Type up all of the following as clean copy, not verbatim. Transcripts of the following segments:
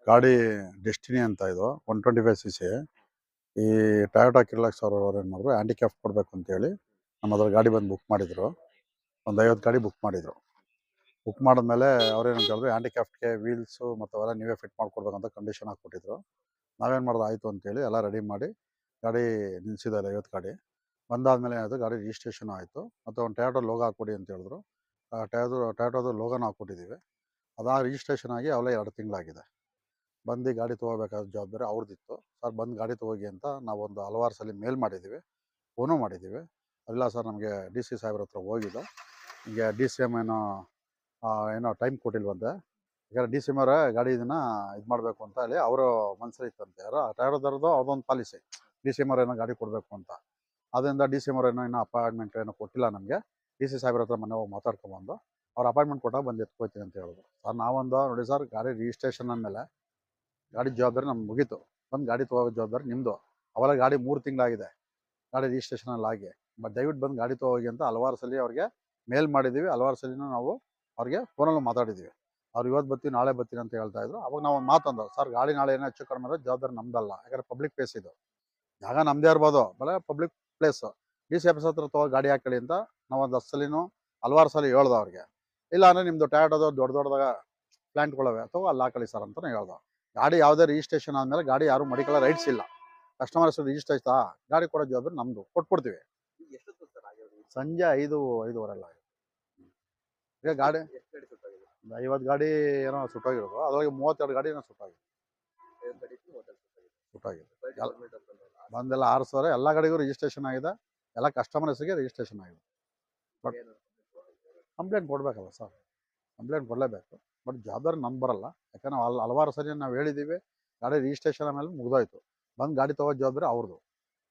ಗಾಡಿ ಡೆಸ್ಟಿನಿ ಅಂತ ಇದು 125cc. ಈ ಟೊಯೋಟಾ ಕಿರ್ಲಕ್ಸ್ ಅವರು ಏನು ಮಾಡಿದ್ರು, ಹ್ಯಾಂಡಿಕ್ಯಾಫ್ಟ್ ಕೊಡಬೇಕು ಅಂತೇಳಿ ನಮ್ಮ ಹತ್ರ ಗಾಡಿ ಬಂದು ಬುಕ್ ಮಾಡಿದ್ರು. ಒಂದು 50 ಗಾಡಿ ಬುಕ್ ಮಾಡಿದ್ರು. ಬುಕ್ ಮಾಡಿದ್ಮೇಲೆ ಅವ್ರೇನು ಹೇಳಿದ್ರು, ಹ್ಯಾಂಡಿಕ್ಯಾಫ್ಟ್ಗೆ ವೀಲ್ಸು ಮತ್ತು ಅವೆಲ್ಲ ನೀವೇ ಫಿಟ್ ಮಾಡ್ಕೊಡ್ಬೇಕಂತ ಕಂಡೀಷನ್ ಹಾಕ್ಕೊಟ್ಟಿದ್ರು. ನಾವೇನು ಮಾಡೋದು, ಆಯಿತು ಅಂತೇಳಿ ಎಲ್ಲ ರೆಡಿ ಮಾಡಿ ಗಾಡಿ ನಿಲ್ಲಿಸಿದ್ದಾರೆ. 50 ಗಾಡಿ ಬಂದಾದ್ಮೇಲೆ ಏನಾಯಿತು, ಗಾಡಿ ರಿಜಿಸ್ಟ್ರೇಷನ್ ಆಯಿತು. ಮತ್ತು ಒಂದು ಟೊಯೋಟಾ ಲೋಗೋ ಹಾಕ್ಕೊಡಿ ಅಂತ ಹೇಳಿದ್ರು. ಟೊಯೋಟೋದು ಲೋಗೋನ ಹಾಕ್ಕೊಟ್ಟಿದ್ದೀವಿ. ಅದಾದ ರಿಜಿಸ್ಟ್ರೇಷನ್ ಆಗಿ ಅವಲೇ 2 ತಿಂಗಳಾಗಿದೆ. ಬಂದು ಗಾಡಿ ತೊಗೋಬೇಕಾದ ಜವಾಬ್ದಾರಿ ಅವ್ರದ್ದಿತ್ತು. ಸರ್ ಬಂದು ಗಾಡಿ ತೊಗೋಗಿ ಅಂತ ನಾವೊಂದು ಹಲವಾರು ಸಲ ಮೇಲ್ ಮಾಡಿದ್ದೀವಿ, ಫೋನು ಮಾಡಿದ್ದೀವಿ. ಇಲ್ಲ ಸರ್, ನಮಗೆ ಡಿ ಸಿ ಸಾಹೇಬ್ರ ಹತ್ರ ಹೋಗಿದ್ದು, ಹೀಗೆ ಡಿ ಸಿ ಎಮ್ ಏನೋ ಟೈಮ್ ಕೊಟ್ಟಿಲ್ವಂತೆ. ಯಾಕಂದರೆ ಡಿ ಸಿ ಎಮ್ ಅವರ ಗಾಡಿ ಇದನ್ನು ಇದು ಮಾಡಬೇಕು ಅಂತ ಹೇಳಿ ಅವರು ಮನಸ್ಸಲ್ಲಿ ಇತ್ತಂತೆ. ಯಾರೋ ಟೊಯೋಟೋದವ್ರದ್ದು ಅದೊಂದು ಪಾಲಿಸಿ, ಡಿ ಸಿ ಎಮ್ ಅವ್ರು ಏನೋ ಗಾಡಿ ಕೊಡಬೇಕು ಅಂತ. ಅದರಿಂದ ಡಿ ಸಿ ಎಮ್ ಅವ್ರು ಇನ್ನೂ ಅಪಾಯಿಂಟ್ಮೆಂಟ್ ಏನೋ ಕೊಟ್ಟಿಲ್ಲ ನಮಗೆ. ಡಿ ಸಿ ಸಾಹೇಬ್ರ ಹತ್ರ ಮೊನ್ನೆ ಹೋಗಿ ಮಾತಾಡ್ಕೊಂಬಂದು ಅವ್ರು ಅಪಾಯಿಂಟ್ಮೆಂಟ್ ಕೊಟ್ಟಾಗ ಬಂದು ಎತ್ಕೊಯ್ತೀನಿ ಅಂತ ಹೇಳಿದ್ರು. ಸರ್ ನಾವೊಂದು ನೋಡಿ ಸರ್, ಗಾಡಿ ರಿಜಿಸ್ಟ್ರೇಷನ್ ಅಂದಮೇಲೆ ಗಾಡಿ ಜವಾಬ್ದಾರಿ ನಮ್ಗೆ ಮುಗೀತು. ಬಂದು ಗಾಡಿ ತೊಗೋ ಜವಾಬ್ದಾರಿ ನಿಮ್ಮದು. ಅವೆಲ್ಲ ಗಾಡಿ 3 ತಿಂಗಳಾಗಿದೆ ಗಾಡಿ ರಿಜಿಸ್ಟ್ರೇಷನಲ್ಲಿ ಆಗಿ. ಬಟ್ ದಯವಿಟ್ಟು ಬಂದು ಗಾಡಿ ತೊಗೋಗಿ ಅಂತ ಹಲವಾರು ಸಲ ಅವ್ರಿಗೆ ಮೇಲ್ ಮಾಡಿದ್ದೀವಿ. ಹಲವಾರು ಸಲಿನೂ ನಾವು ಅವ್ರಿಗೆ ಫೋನಲ್ಲೂ ಮಾತಾಡಿದ್ದೀವಿ. ಅವ್ರು ಇವತ್ತು ಬರ್ತೀನಿ ನಾಳೆ ಬರ್ತೀನಿ ಅಂತ ಹೇಳ್ತಾ ಇದ್ರು. ಅವಾಗ ನಾವು ಒಂದು ಮಾತಂದು, ಸರ್ ಗಾಡಿ ನಾಳೆ ಏನೋ ಹೆಚ್ಚು ಕಡಿಮೆ ಆದರೆ ಜವಾಬ್ದಾರಿ ನಮ್ದಲ್ಲ. ಯಾಕಂದರೆ ಪಬ್ಲಿಕ್ ಪ್ಲೇಸ್ ಇದು, ಜಾಗ ನಮ್ಮದೇ ಇರ್ಬೋದು, ಬಲೆ public place. D C office ಹತ್ರ ತೊಗೋ ಗಾಡಿ ಹಾಕೊಳ್ಳಿ ಅಂತ ನಾವೊಂದು 10 ಸಲಿನೂ ಹಲವಾರು ಸಲ ಹೇಳ್ದೆ ಅವ್ರಿಗೆ. ಇಲ್ಲ ಅಂದರೆ ನಿಮ್ಮದು ಟೊಯೋಟೋದು ದೊಡ್ಡದಾಗ ಪ್ಲ್ಯಾಂಟ್ಗಳವೆ ಅಥವಾ ಅಲ್ಲಿ ಹಾಕೊಳ್ಳಿ ಸರ್ ಅಂತಲೇ ಹೇಳ್ದೆ. ಗಾಡಿ ಯಾವುದೇ ರಿಜಿಸ್ಟ್ರೇಷನ್ ಆದಮೇಲೆ ಗಾಡಿ ಯಾರು ಮಡಿಕೊಳ್ಳೋ ರೈಟ್ಸ್ ಇಲ್ಲ. ಕಸ್ಟಮರ್ ಹೆಸರು ರಿಜಿಸ್ಟರ್ ಆಯ್ತಾ, ಗಾಡಿ ಕೊಡೋ ಜವಾಬ್ದಾರಿ ನಮ್ಮದು, ಕೊಟ್ಬಿಡ್ತೀವಿ. ಸಂಜೆ 5-5:30 ಎಲ್ಲ ಆಗಿದೆ. ಈಗ ಗಾಡಿ 50 ಗಾಡಿ ಏನೋ ಸುಟ್ಟೋಗಿರೋದು. ಅದ್ರೊಳಗೆ 32 ಗಾಡಿ ಏನೋ ಸುಟ್ಟಾಗಿದೆ. ಬಂದೆಲ್ಲ 6 ಸಾವಿರ ಎಲ್ಲ ಗಾಡಿಗೂ ರಿಜಿಸ್ಟ್ರೇಷನ್ ಆಗಿದೆ. ಎಲ್ಲ ಕಸ್ಟಮರ್ ಹೆಸರಿಗೆ ರಿಜಿಸ್ಟ್ರೇಷನ್ ಆಗಿದೆ. ಬಟ್ ಕಂಪ್ಲೇಂಟ್ ಕೊಡಬೇಕಲ್ಲ ಸರ್, ಕಂಪ್ಲೇಂಟ್ ಕೊಡಲೇಬೇಕು. ಬಟ್ ಜವಾಬ್ದಾರಿ ನಮ್ಗೆ ಬರಲ್ಲ. ಯಾಕಂದ್ರೆ ನಾವು ಹಲವಾರು ಸರಿ ನಾವು ಹೇಳಿದ್ದೀವಿ, ಗಾಡಿ ರಿಜಿಸ್ಟ್ರೇಷನ್ ಆಮೇಲೆ ಮುಗಿದೋಯ್ತು. ಬಂದು ಗಾಡಿ ತೊಗೋ ಜವಾಬ್ದಾರಿ ಅವ್ರದ್ದು.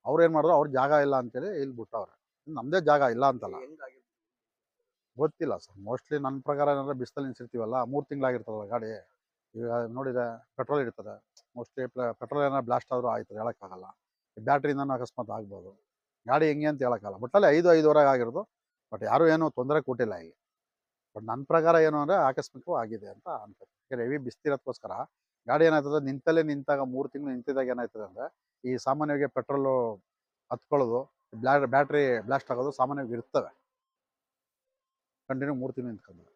ಅವ್ರು ಏನು ಮಾಡಿದ್ರು, ಅವ್ರ ಜಾಗ ಇಲ್ಲ ಅಂತೇಳಿ ಇಲ್ಲಿ ಬಿಟ್ಟವ್ರೆ. ನಮ್ಮದೇ ಜಾಗ ಇಲ್ಲ ಅಂತಲ್ಲ, ಗೊತ್ತಿಲ್ಲ ಸರ್. ಮೋಸ್ಟ್ಲಿ ನನ್ನ ಪ್ರಕಾರ ಏನಾದ್ರೆ ಬಿಸಿಲಲ್ಲಿ ನಿಲ್ಸಿರ್ತೀವಲ್ಲ, 3 ತಿಂಗಳಾಗಿರ್ತದಲ್ಲ ಗಾಡಿ. ಈಗ ನೋಡಿದ್ರೆ ಪೆಟ್ರೋಲ್ ಇರ್ತದೆ, ಮೋಸ್ಟ್ಲಿ ಪೆಟ್ರೋಲ್ ಏನಾರು ಬ್ಲಾಸ್ಟ್ ಆದರೂ ಆಯ್ತು, ಹೇಳೋಕ್ಕಾಗಲ್ಲ. ಬ್ಯಾಟ್ರಿಯಿಂದನೂ ಅಕಸ್ಮಾತ್ ಆಗ್ಬೋದು. ಗಾಡಿ ಹೆಂಗೆ ಅಂತ ಹೇಳೋಕ್ಕಾಗಲ್ಲ. ಬಟ್ ಅಲ್ಲಿ 5-5:30 ಆಗಿರೋದು. ಬಟ್ ಯಾರೂ ಏನೂ ತೊಂದರೆ ಕೊಟ್ಟಿಲ್ಲ ಇಲ್ಲಿ. ಬಟ್ ನನ್ನ ಪ್ರಕಾರ ಏನು ಅಂದರೆ ಆಕಸ್ಮಿಕವೂ ಆಗಿದೆ ಅಂತ ಅನ್ಸುತ್ತೆ. ಯಾಕಂದರೆ ಹೆವಿ ಬಿಸ್ತಿರೋದಕ್ಕೋಸ್ಕರ ಗಾಡಿ ಏನಾಯ್ತದೆ, ನಿಂತಾಗ 3 ತಿಂಗಳು ನಿಂತಿದ್ದಾಗ ಏನಾಯ್ತದೆ ಅಂದರೆ, ಈ ಸಾಮಾನ್ಯವಾಗಿ ಪೆಟ್ರೋಲು ಹತ್ಕೊಳ್ಳೋದು, ಬ್ಯಾಟ್ರಿ ಬ್ಲಾಸ್ಟ್ ಆಗೋದು ಸಾಮಾನ್ಯವಾಗಿ ಇರ್ತವೆ. ಕಂಟಿನ್ಯೂ 3 ತಿಂಗಳು ನಿಂತ್ಕೊಂಡು